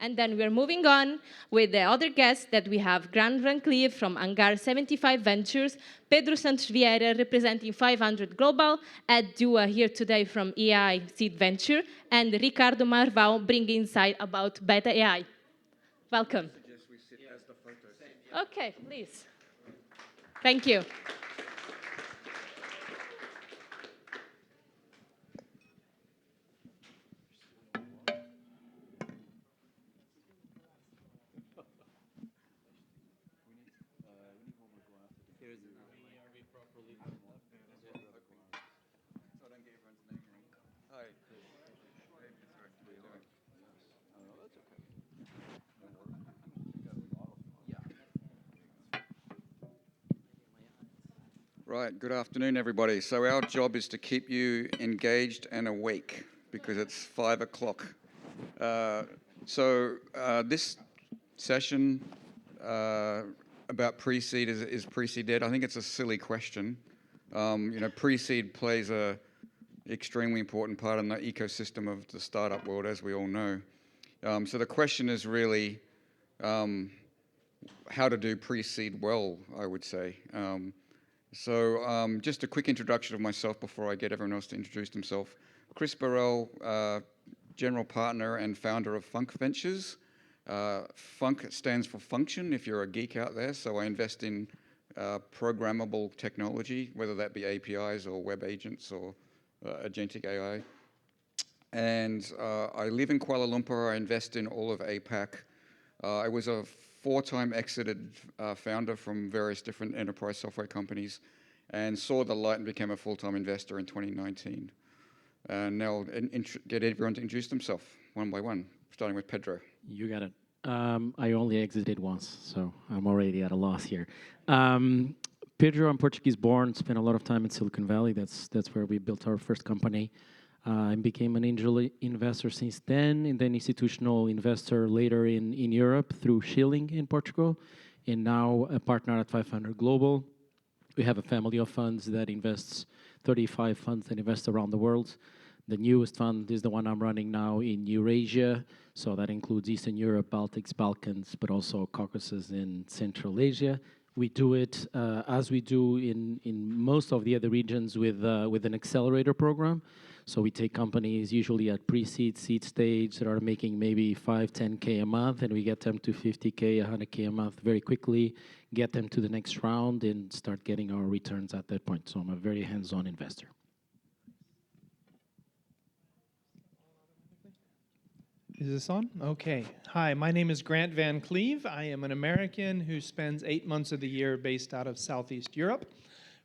And then we're moving on with the other guests that we have Grant Van Cleef from Hangar 75 Ventures, Pedro Santos Vieira representing 500 Global, Ed Dua here today from AI Seed Venture, and Ricardo Marval bringing insight about Beta AI. Welcome. Okay, please. Thank you. Right, good afternoon, everybody. So our job is to keep you engaged and awake because it's 5 o'clock. This session about pre-seed, is pre-seed dead? I think it's a silly question. Pre-seed plays a extremely important part in the ecosystem of the startup world, as we all know. So the question is really how to do pre-seed well, I would say. Just a quick introduction of myself before I get everyone else to introduce themselves. Chris Burrell, general partner and founder of Funk Ventures. Funk stands for function, if you're a geek out there. So I invest in programmable technology, whether that be APIs or web agents or agentic AI. And I live in Kuala Lumpur. I invest in all of APAC. I was a 4-time exited founder from various different enterprise software companies and saw the light and became a full-time investor in 2019. And now I'll get everyone to introduce themselves one by one, starting with Pedro. You got it. I only exited once, so I'm already at a loss here. Pedro, I'm Portuguese born, spent a lot of time in Silicon Valley. That's where we built our first company. I became an angel investor since then, and then institutional investor later in Europe through Schilling in Portugal, and now a partner at 500 Global. We have a family of funds that invests, 35 funds that invest around the world. The newest fund is the one I'm running now in Eurasia, so that includes Eastern Europe, Baltics, Balkans, but also Caucasus and Central Asia. We do it as we do in most of the other regions with an accelerator program. So we take companies usually at pre-seed, seed stage that are making maybe 5, 10K a month, and we get them to 50K, 100K a month very quickly, get them to the next round, and start getting our returns at that point. So I'm a very hands-on investor. Is this on? Okay. Hi, my name is Grant Van Cleef. I am an American who spends 8 months of the year based out of Southeast Europe,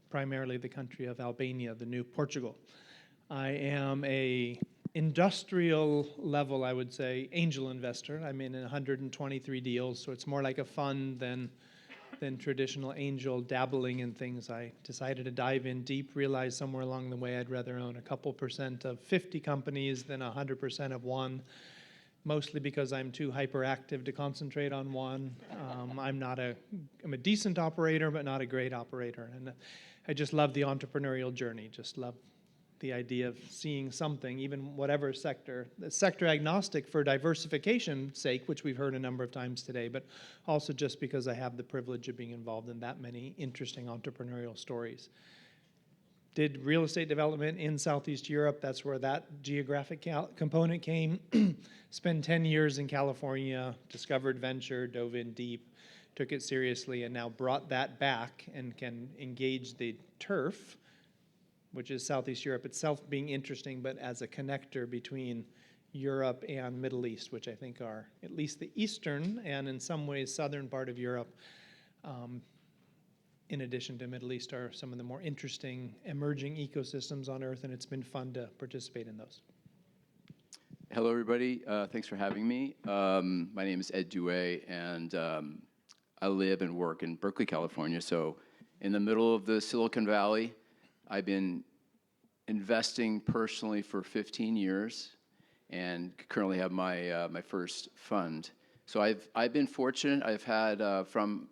primarily the country of Albania, the new Portugal. I am a industrial level, I would say, angel investor. I'm in 123 deals, so it's more like a fund than traditional angel dabbling in things. I decided to dive in deep, realized somewhere along the way I'd rather own a couple percent of 50 companies than 100% of one, mostly because I'm too hyperactive to concentrate on one. I'm a decent operator, but not a great operator. And I just love the entrepreneurial journey, just love the idea of seeing something, even whatever sector, sector agnostic for diversification's sake, which we've heard a number of times today, but also just because I have the privilege of being involved in that many interesting entrepreneurial stories. Did real estate development in Southeast Europe. That's where that geographic component came. Spent 10 years in California, discovered venture, dove in deep, took it seriously, and now brought that back and can engage the turf, which is Southeast Europe itself being interesting, but as a connector between Europe and Middle East, which I think are at least the eastern and in some ways southern part of Europe, in addition to Middle East, are some of the more interesting emerging ecosystems on Earth, and it's been fun to participate in those. Hello, everybody. Thanks for having me. My name is Ed Dua, and I live and work in Berkeley, California, so in the middle of the Silicon Valley. I've been investing personally for 15 years and currently have my first fund. So I've been fortunate. I've had, from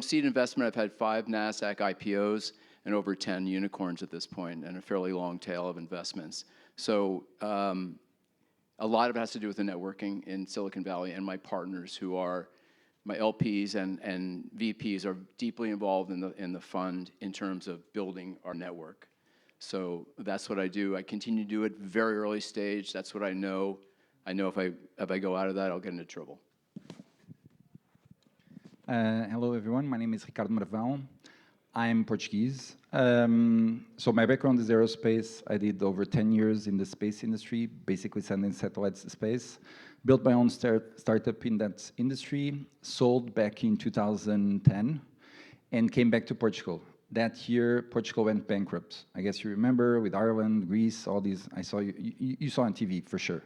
seed investment, I've had 5 NASDAQ IPOs and over 10 unicorns at this point and a fairly long tail of investments. So a lot of it has to do with the networking in Silicon Valley, and my partners who are my LPs and VPs are deeply involved in the fund in terms of building our network. So that's what I do. I continue to do it very early stage. That's what I know. I know if I go out of that, I'll get into trouble. Hello, everyone. My name is Ricardo Marvão. I'm Portuguese. So my background is aerospace. I did over 10 years in the space industry, basically sending satellites to space. Built my own startup in that industry, sold back in 2010, and came back to Portugal. That year, Portugal went bankrupt. I guess you remember with Ireland, Greece, all these. I saw you saw on TV for sure.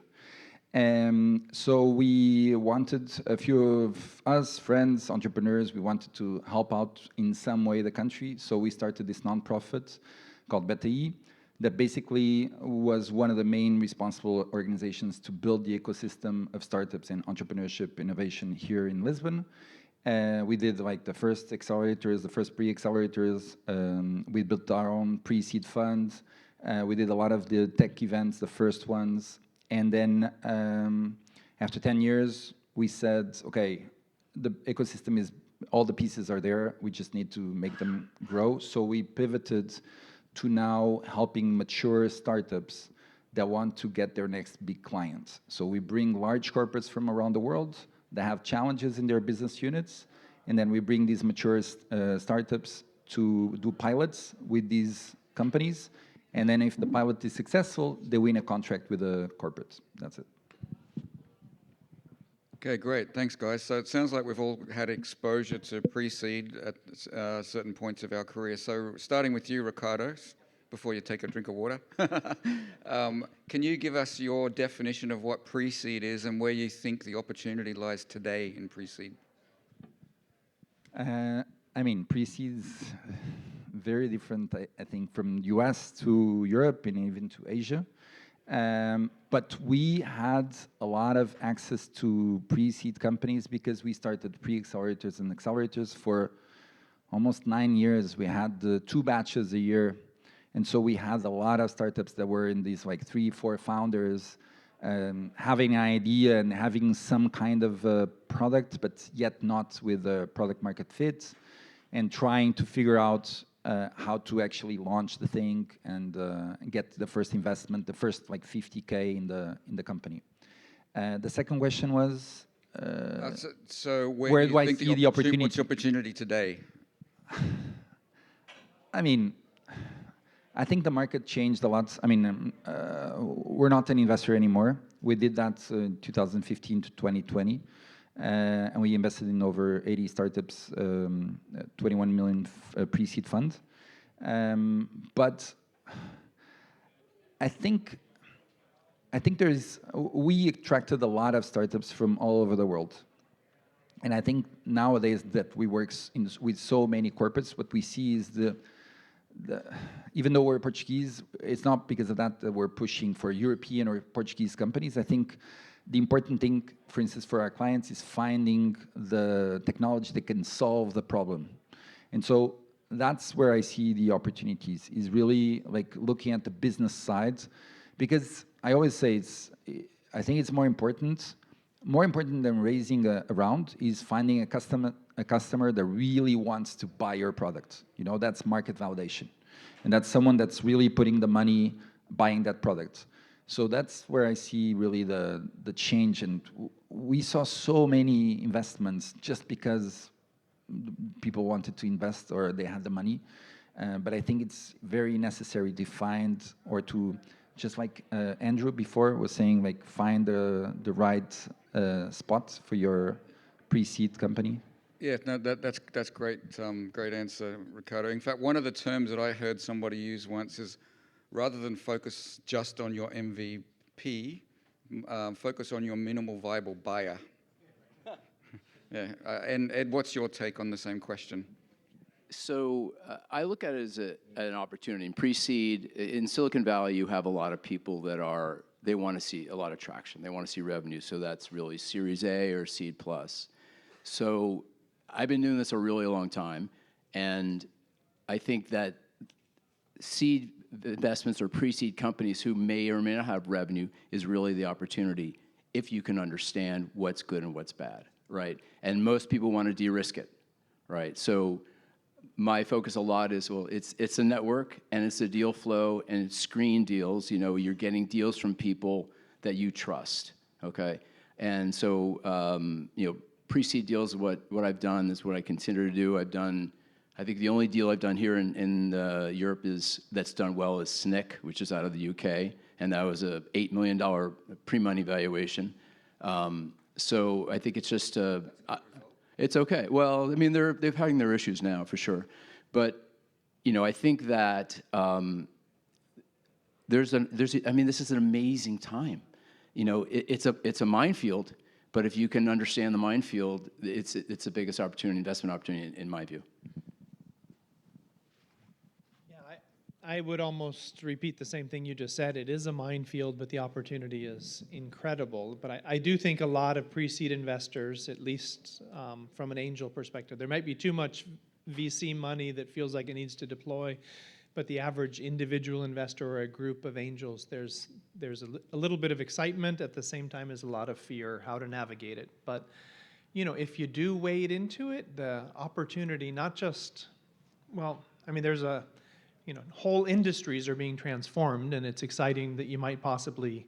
So we wanted, a few of us, friends, entrepreneurs, we wanted to help out in some way the country. So we started this nonprofit called BTI that basically was one of the main responsible organizations to build the ecosystem of startups and entrepreneurship innovation here in Lisbon. We did like the first accelerators, the first pre-accelerators. We built our own pre-seed fund. We did a lot of the tech events, the first ones. And then after 10 years, we said, okay, the ecosystem is, all the pieces are there. We just need to make them grow. So we pivoted to now helping mature startups that want to get their next big client. So we bring large corporates from around the world that have challenges in their business units. And then we bring these mature startups to do pilots with these companies. And then if the pilot is successful, they win a contract with the corporates. That's it. Okay, great. Thanks, guys. So it sounds like we've all had exposure to pre-seed at certain points of our career. So starting with you, Ricardo, before you take a drink of water, can you give us your definition of what pre-seed is and where you think the opportunity lies today in pre-seed? I mean, pre-seed is very different, I think, from US to Europe and even to Asia. But we had a lot of access to pre-seed companies because we started pre-accelerators and accelerators for almost 9 years. We had 2 batches a year. And so we had a lot of startups that were in these like 3, 4 founders, having an idea and having some kind of product, but yet not with a product market fit, and trying to figure out how to actually launch the thing and get the first investment, the first like 50K in the company. The second question was, so where do I see the opportunity? What's the opportunity today? I mean, I think the market changed a lot. I mean, we're not an investor anymore. We did that in 2015 to 2020. And we invested in over 80 startups, 21 million pre-seed fund. But I think we attracted a lot of startups from all over the world. And I think nowadays that we work with so many corporates, what we see is even though we're Portuguese, it's not because of that we're pushing for European or Portuguese companies. I think the important thing, for instance, for our clients is finding the technology that can solve the problem. And so that's where I see the opportunities, is really like looking at the business side. Because I always say I think it's more important than raising a round is finding a customer that really wants to buy your product. You know, that's market validation. And that's someone that's really putting the money buying that product. So that's where I see really the change. And we saw so many investments just because people wanted to invest or they had the money. But I think it's very necessary to find or to, just like Andrew before was saying, like find the right spot for your pre-seed company. Yeah, no, that's great. Great answer, Ricardo. In fact, one of the terms that I heard somebody use once is, rather than focus just on your MVP, focus on your minimal viable buyer. Yeah, and Ed, what's your take on the same question? So I look at it as an opportunity. In pre-seed, in Silicon Valley, you have a lot of people that they want to see a lot of traction. They want to see revenue. So that's really Series A or Seed Plus. So I've been doing this a really long time, and I think that seed investments or pre-seed companies who may or may not have revenue is really the opportunity if you can understand what's good and what's bad, right? And most people want to de-risk it, right? So my focus a lot is, well, it's a network and it's a deal flow and it's screen deals. You know, you're getting deals from people that you trust, okay? And so, you know, pre-seed deals, what I've done is what I continue to do. I think the only deal I've done here in Europe that's done well is SNCC, which is out of the UK, and that was a $8 million pre-money valuation. So I think it's just, it's okay. Well, I mean, they're having their issues now for sure, but you know, I think that I mean, this is an amazing time. You know, it's a minefield, but if you can understand the minefield, it's the biggest opportunity, investment opportunity, in my view. I would almost repeat the same thing you just said. It is a minefield, but the opportunity is incredible. But I do think a lot of pre-seed investors, at least from an angel perspective, there might be too much VC money that feels like it needs to deploy, but the average individual investor or a group of angels, there's a little bit of excitement at the same time as a lot of fear how to navigate it. But you know, if you do wade into it, the opportunity, not just, well, I mean, there's a, you know, whole industries are being transformed, and it's exciting that you might possibly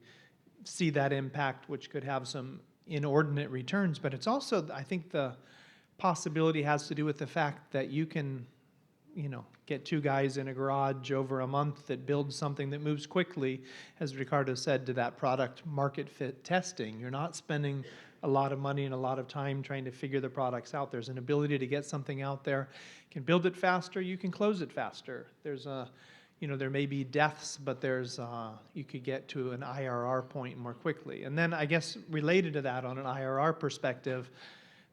see that impact, which could have some inordinate returns. But it's also, I think the possibility has to do with the fact that you can, you know, get two guys in a garage over a month that build something that moves quickly, as Ricardo said, to that product market fit testing. You're not spending a lot of money and a lot of time trying to figure the products out. There's an ability to get something out there. You can build it faster, you can close it faster. There's a, you know, there may be deaths, but there's, you could get to an IRR point more quickly. And then I guess related to that on an IRR perspective,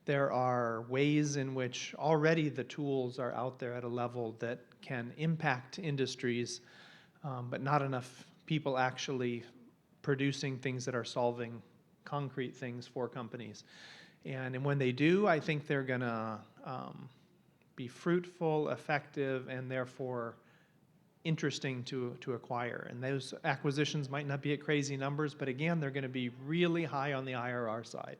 there are ways in which already the tools are out there at a level that can impact industries, but not enough people actually producing things that are solving concrete things for companies. And when they do, I think they're going to be fruitful, effective, and therefore interesting to acquire. And those acquisitions might not be at crazy numbers, but again, they're going to be really high on the IRR side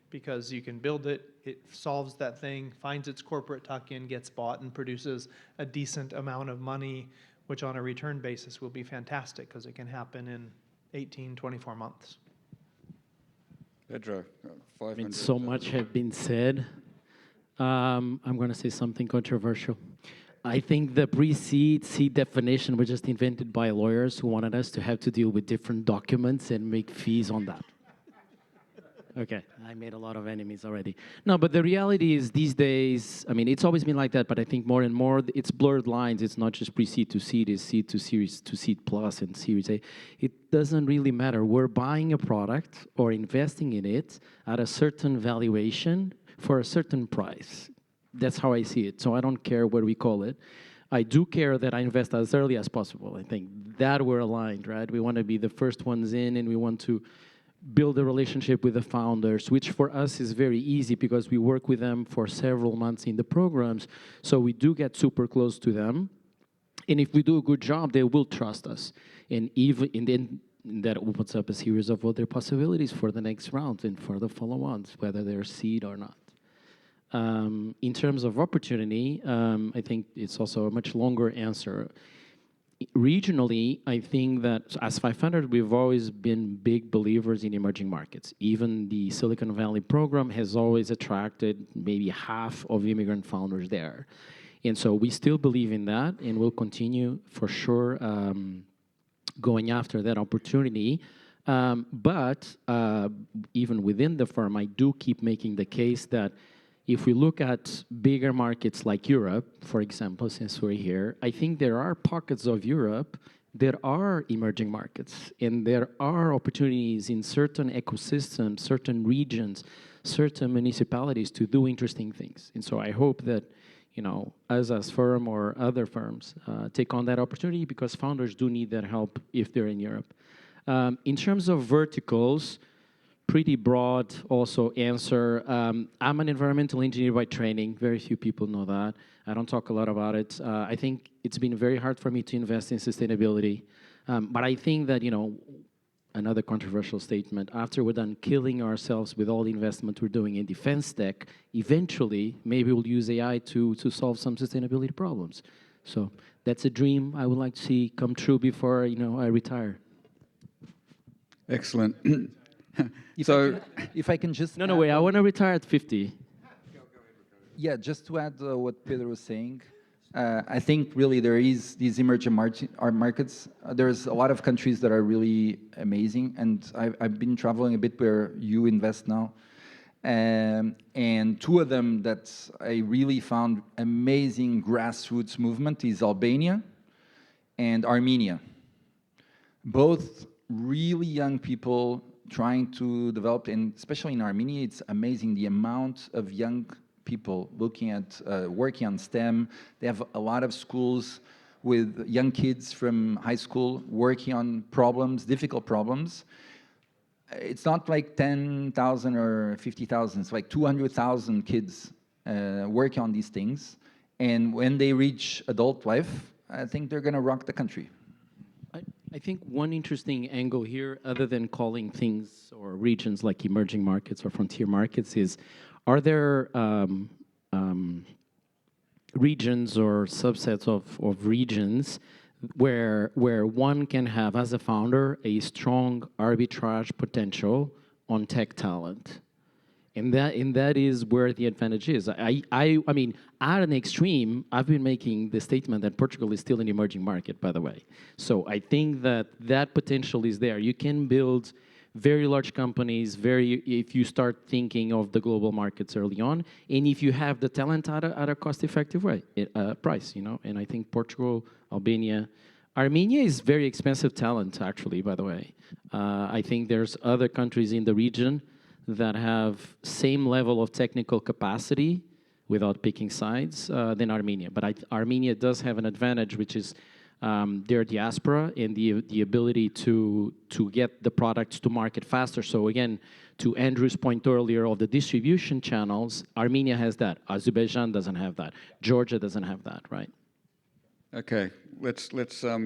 because you can build it, it solves that thing, finds its corporate tuck-in, gets bought, and produces a decent amount of money, which on a return basis will be fantastic because it can happen in 18, 24 months. Pedro, 500. I mean, so much have been said. I'm going to say something controversial. I think the pre-seed seed definition was just invented by lawyers who wanted us to have to deal with different documents and make fees on that. Okay, I made a lot of enemies already. No, but the reality is these days, I mean, it's always been like that, but I think more and more it's blurred lines. It's not just pre-seed to seed, it's seed to series to seed plus and series A. It doesn't really matter. We're buying a product or investing in it at a certain valuation for a certain price. That's how I see it. So I don't care what we call it. I do care that I invest as early as possible. I think that we're aligned, right? We want to be the first ones in, and we want to build a relationship with the founders, which for us is very easy because we work with them for several months in the programs. So we do get super close to them. And if we do a good job, they will trust us. And even then that opens up a series of other possibilities for the next round and for the follow-ons, whether they're seed or not. In terms of opportunity, I think it's also a much longer answer. Regionally, I think that as 500, we've always been big believers in emerging markets. Even the Silicon Valley program has always attracted maybe half of immigrant founders there. And so we still believe in that, and we'll continue for sure going after that opportunity. But even within the firm, I do keep making the case that if we look at bigger markets like Europe, for example, since we're here, I think there are pockets of Europe that are emerging markets, and there are opportunities in certain ecosystems, certain regions, certain municipalities to do interesting things. And so I hope that, you know, us as firm or other firms take on that opportunity because founders do need that help if they're in Europe. In terms of verticals, pretty broad also answer. I'm an environmental engineer by training. Very few people know that. I don't talk a lot about it. I think it's been very hard for me to invest in sustainability. But I think that, another controversial statement, after we're done killing ourselves with all the investment we're doing in defense tech, eventually, maybe we'll use AI to solve some sustainability problems. So that's a dream I would like to see come true before, I retire. Excellent. If I can just No, wait, I want to retire at 50. Yeah, just to add what Pedro was saying, I think really there is these emerging markets. There's a lot of countries that are really amazing, and I've been traveling a bit where you invest now. And two of them that I really found amazing grassroots movement is Albania and Armenia. Both really young people trying to develop, and especially in Armenia, it's amazing the amount of young people looking at working on STEM. They have a lot of schools with young kids from high school working on problems, difficult problems. It's not like 10,000 or 50,000, it's like 200,000 kids working on these things. And when they reach adult life, I think they're gonna rock the country. I think one interesting angle here, other than calling things or regions like emerging markets or frontier markets, is are there regions or subsets of regions where one can have, as a founder, a strong arbitrage potential on tech talent? And that is where the advantage is. I mean, at an extreme, I've been making the statement that Portugal is still an emerging market, by the way. So I think that potential is there. You can build very large companies, if you start thinking of the global markets early on, and if you have the talent at a cost-effective price, And I think Portugal, Albania, Armenia is very expensive talent, actually, by the way. I think there's other countries in the region that have same level of technical capacity, without picking sides, than Armenia. But Armenia does have an advantage, which is their diaspora and the ability to get the products to market faster. So again, to Andrew's point earlier of the distribution channels, Armenia has that. Azerbaijan doesn't have that. Georgia doesn't have that, right? Okay, let's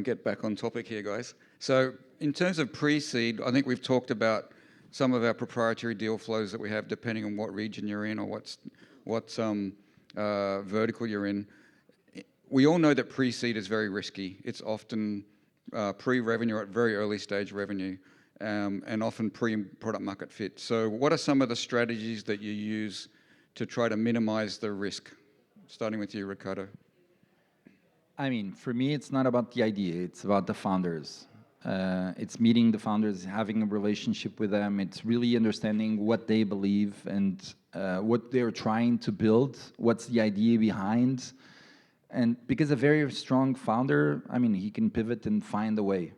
get back on topic here, guys. So in terms of pre-seed, I think we've talked about some of our proprietary deal flows that we have, depending on what region you're in or what vertical you're in. We all know that pre-seed is very risky. It's often pre-revenue or at very early stage revenue, and often pre-product market fit. So what are some of the strategies that you use to try to minimize the risk? Starting with you, Ricardo. I mean, for me, it's not about the idea, it's about the founders. It's meeting the founders, having a relationship with them. It's really understanding what they believe and what they're trying to build, what's the idea behind. And because a very strong founder, I mean, he can pivot and find a way.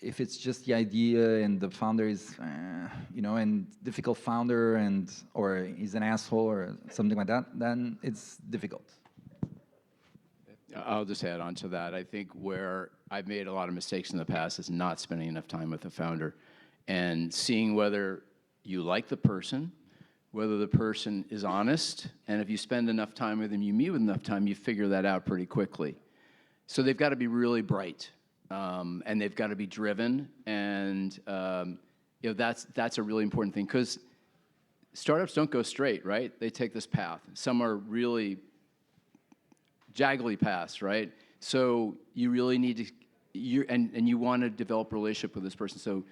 If it's just the idea and the founder is, and difficult founder or he's an asshole or something like that, then it's difficult. I'll just add on to that. I think where I've made a lot of mistakes in the past is not spending enough time with the founder and seeing whether you like the person, whether the person is honest, and if you spend enough time with them, you meet with enough time, you figure that out pretty quickly. So they've got to be really bright, and they've got to be driven, and that's a really important thing, because startups don't go straight, right? They take this path. Some are really jaggly paths, right? So you really need to, you want to develop a relationship with this person. So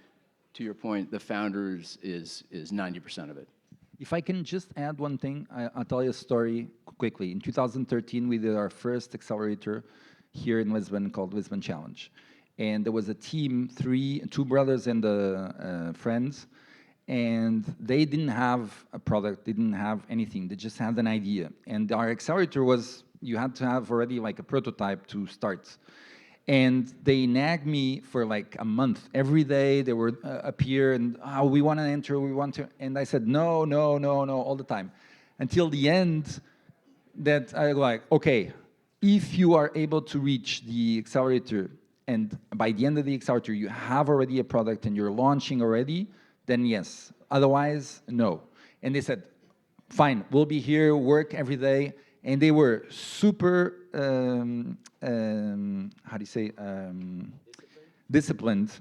to your point, the founder is 90% of it. If I can just add one thing, I'll tell you a story quickly. In 2013, we did our first accelerator here in Lisbon called Lisbon Challenge. And there was a team, two brothers and friends, and they didn't have a product, they didn't have anything, they just had an idea. And our accelerator was, you had to have already like a prototype to start. And they nagged me for like a month. Every day they would appear and, we want to enter, we want to. And I said, no, all the time. Until the end that I like, okay, if you are able to reach the accelerator and by the end of the accelerator you have already a product and you're launching already, then yes. Otherwise, no. And they said, fine, we'll be here, work every day. And they were super, how do you say, disciplined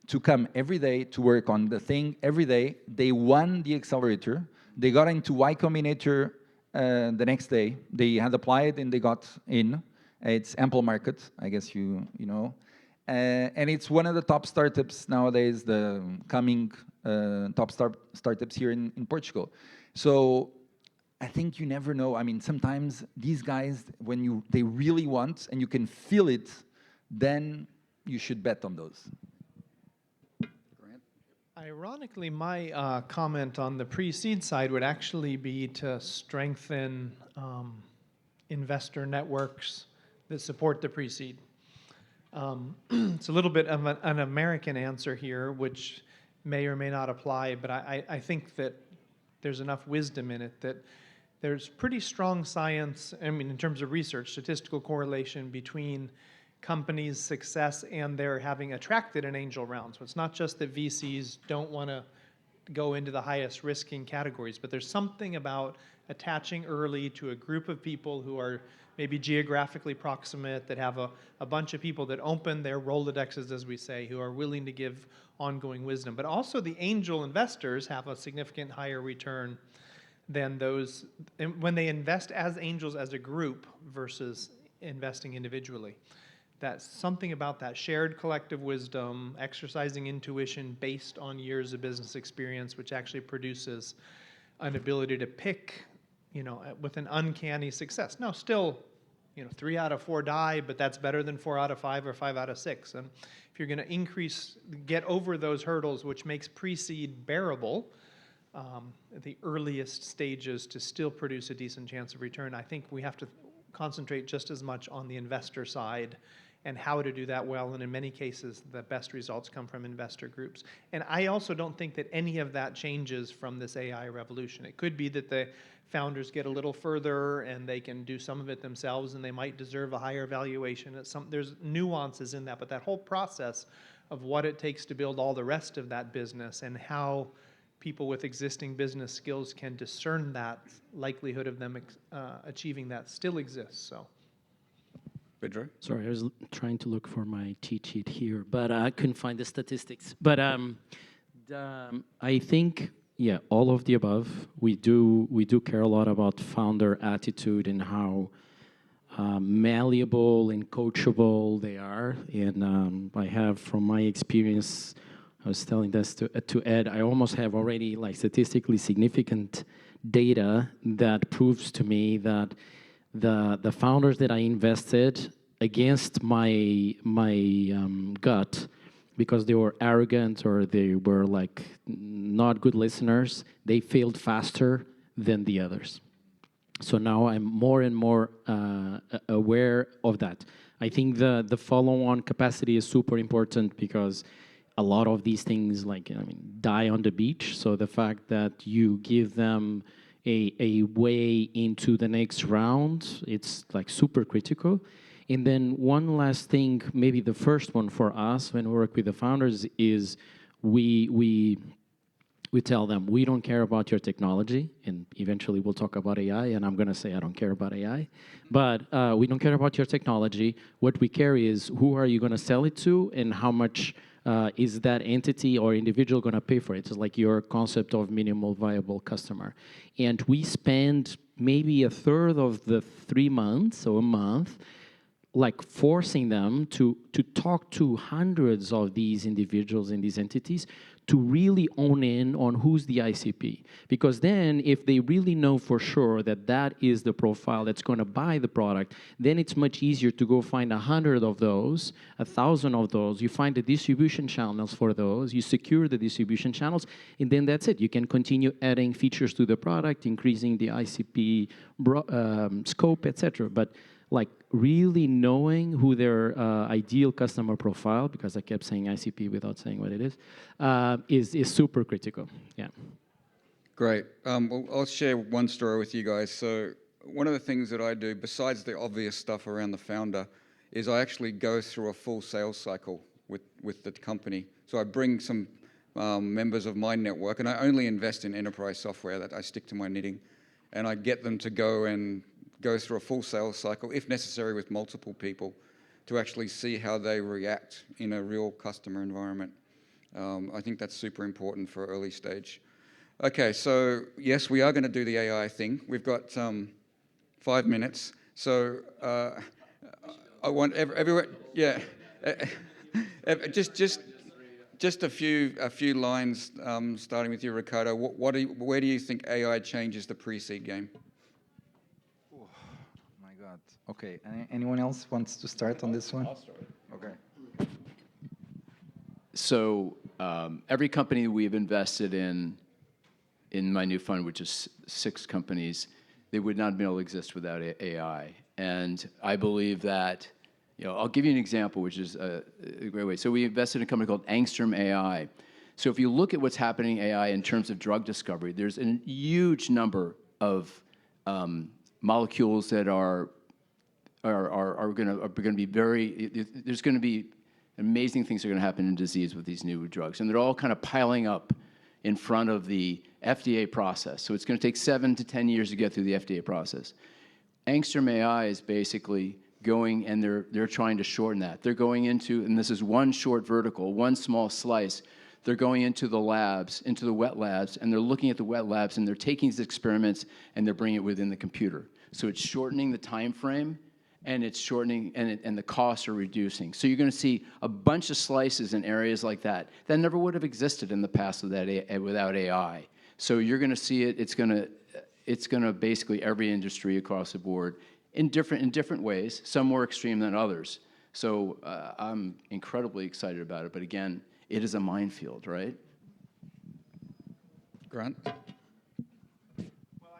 to come every day to work on the thing every day. They won the accelerator. They got into Y Combinator the next day. They had applied and they got in. It's ample market, I guess you know. And it's one of the top startups nowadays, the coming top startups here in Portugal. So I think you never know. I mean, sometimes these guys, when they really want and you can feel it, then you should bet on those. Ironically, my comment on the pre-seed side would actually be to strengthen investor networks that support the pre-seed. It's a little bit of an American answer here, which may or may not apply, but I think that there's enough wisdom in it that there's pretty strong science, I mean, in terms of research, statistical correlation between companies' success and their having attracted an angel round. So it's not just that VCs don't want to go into the highest risking categories, but there's something about attaching early to a group of people who are maybe geographically proximate, that have a bunch of people that open their Rolodexes, as we say, who are willing to give ongoing wisdom. But also the angel investors have a significant higher return than those when they invest as angels as a group versus investing individually. That's something about that shared collective wisdom, exercising intuition based on years of business experience, which actually produces an ability to pick, with an uncanny success. Now, still, 3 out of 4 die, but that's better than 4 out of 5 or 5 out of 6. And if you're going to get over those hurdles, which makes pre-seed bearable, at the earliest stages to still produce a decent chance of return, I think we have to concentrate just as much on the investor side and how to do that well. And in many cases, the best results come from investor groups. And I also don't think that any of that changes from this AI revolution. It could be that the founders get a little further and they can do some of it themselves and they might deserve a higher valuation. There's nuances in that, but that whole process of what it takes to build all the rest of that business and how people with existing business skills can discern that likelihood of them achieving that still exists. So, Pedro? Sorry, I was trying to look for my cheat sheet here, but I couldn't find the statistics. But I think, yeah, all of the above. We do care a lot about founder attitude and how malleable and coachable they are. And I have, from my experience, I was telling this to Ed, I almost have already like statistically significant data that proves to me that the founders that I invested against my gut, because they were arrogant or they were like not good listeners, they failed faster than the others. So now I'm more and more aware of that. I think the follow-on capacity is super important because a lot of these things, die on the beach. So the fact that you give them a way into the next round, it's like super critical. And then one last thing, maybe the first one for us when we work with the founders is we tell them, we don't care about your technology, and eventually we'll talk about AI, and I'm going to say I don't care about AI, but we don't care about your technology. What we care is who are you going to sell it to and how much is that entity or individual going to pay for it? It's like your concept of minimal viable customer. And we spend maybe a third of the 3 months or a month like forcing them to talk to hundreds of these individuals and these entities to really own in on who's the ICP. Because then if they really know for sure that that is the profile that's going to buy the product, then it's much easier to go find 100 of those, 1,000 of those. You find the distribution channels for those, you secure the distribution channels, and then that's it. You can continue adding features to the product, increasing the ICP scope, etc. But like really knowing who their ideal customer profile, because I kept saying ICP without saying what it is super critical. Yeah. Great. Well, I'll share one story with you guys. So one of the things that I do, besides the obvious stuff around the founder, is I actually go through a full sales cycle with the company. So I bring some members of my network, and I only invest in enterprise software, that I stick to my knitting, and I get them to go through a full sales cycle, if necessary, with multiple people, to actually see how they react in a real customer environment. I think that's super important for early stage. Okay, so yes, we are going to do the AI thing. We've got 5 minutes, so I want everyone, yeah, just a few lines, starting with you, Ricardo. Where do you think AI changes the pre-seed game? Oh my God. Okay. Anyone else wants to start on this one? I'll start. Okay. So every company we've invested in my new fund, which is 6 companies, they would not have been able to exist without AI. And I believe that, I'll give you an example, which is a great way. So we invested in a company called Angstrom AI. So if you look at what's happening in AI in terms of drug discovery, there's a huge number of molecules that are going to be there's going to be amazing things that are going to happen in disease with these new drugs. And they're all kind of piling up in front of the FDA process. So it's going to take 7 to 10 years to get through the FDA process. Angstrom AI is basically going, and they're trying to shorten that. They're going into, and this is one short vertical, one small slice, they're going into the labs, into the wet labs, and they're looking at the wet labs, and they're taking these experiments, and they're bringing it within the computer. So it's shortening the time frame, and it's shortening, and the costs are reducing. So you're going to see a bunch of slices in areas like that never would have existed in the past without AI. So you're going to see it. It's going to basically every industry across the board in different ways. Some more extreme than others. So I'm incredibly excited about it. But again, it is a minefield, right? Grant? Well,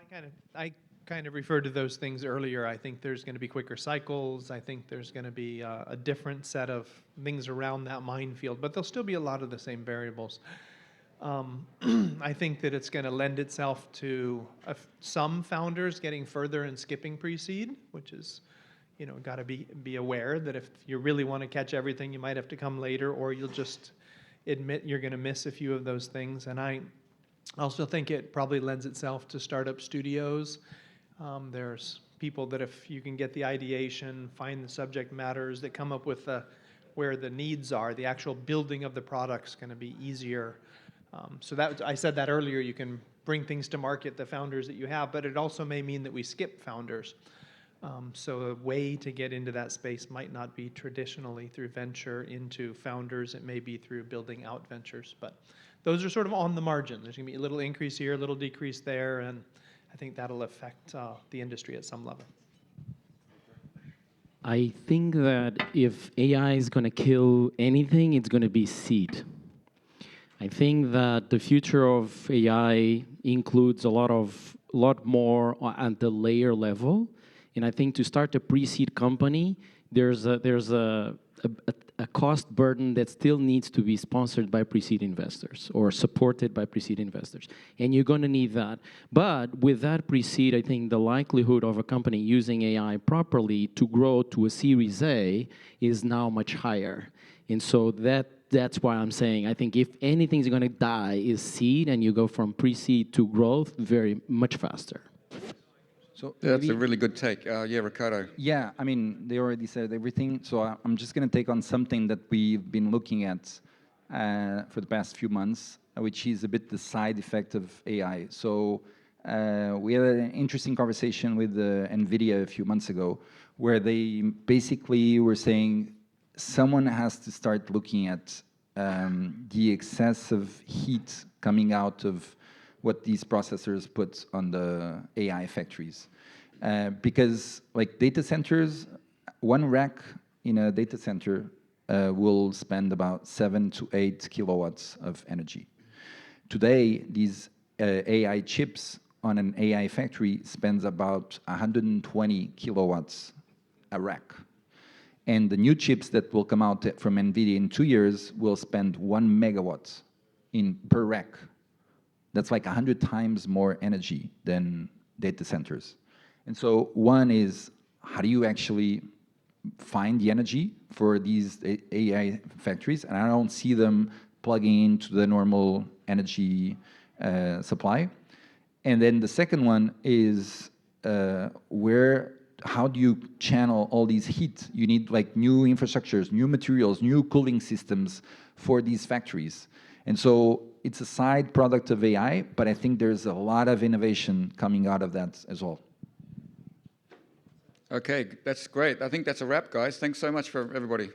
I kind of referred to those things earlier. I think there's going to be quicker cycles. I think there's going to be a different set of things around that minefield, but there'll still be a lot of the same variables. I think that it's going to lend itself to some founders getting further and skipping pre-seed, which is, got to be aware that if you really want to catch everything, you might have to come later, or you'll just admit you're going to miss a few of those things. And I also think it probably lends itself to startup studios. There's people that if you can get the ideation, find the subject matters, that come up with where the needs are, the actual building of the product's going to be easier. So that I said that earlier, you can bring things to market, the founders that you have, but it also may mean that we skip founders. So a way to get into that space might not be traditionally through venture into founders. It may be through building out ventures. But those are sort of on the margin. There's going to be a little increase here, a little decrease there, and I think that'll affect the industry at some level. I think that if AI is going to kill anything, it's going to be seed. I think that the future of AI includes a lot more at the layer level, and I think to start a pre-seed company, there's a cost burden that still needs to be sponsored by pre-seed investors or supported by pre-seed investors, and you're going to need that. But with that pre-seed, I think the likelihood of a company using AI properly to grow to a Series A is now much higher, and so that's why I'm saying I think if anything's going to die is seed, and you go from pre-seed to growth very much faster. So That's a really good take. Yeah, Ricardo. Yeah, I mean, they already said everything. So I'm just going to take on something that we've been looking at for the past few months, which is a bit the side effect of AI. So we had an interesting conversation with NVIDIA a few months ago, where they basically were saying someone has to start looking at the excessive heat coming out of what these processors put on the AI factories. Because like data centers, one rack in a data center will spend about 7 to 8 kilowatts of energy. Today, these AI chips on an AI factory spends about 120 kilowatts a rack. And the new chips that will come out from NVIDIA in 2 years will spend 1 megawatt per rack. That's like 100 times more energy than data centers. And so one is, how do you actually find the energy for these AI factories? And I don't see them plugging into the normal energy supply. And then the second one is how do you channel all these heat? You need like new infrastructures, new materials, new cooling systems for these factories. And so it's a side product of AI, but I think there's a lot of innovation coming out of that as well. Okay, that's great. I think that's a wrap, guys. Thanks so much for everybody.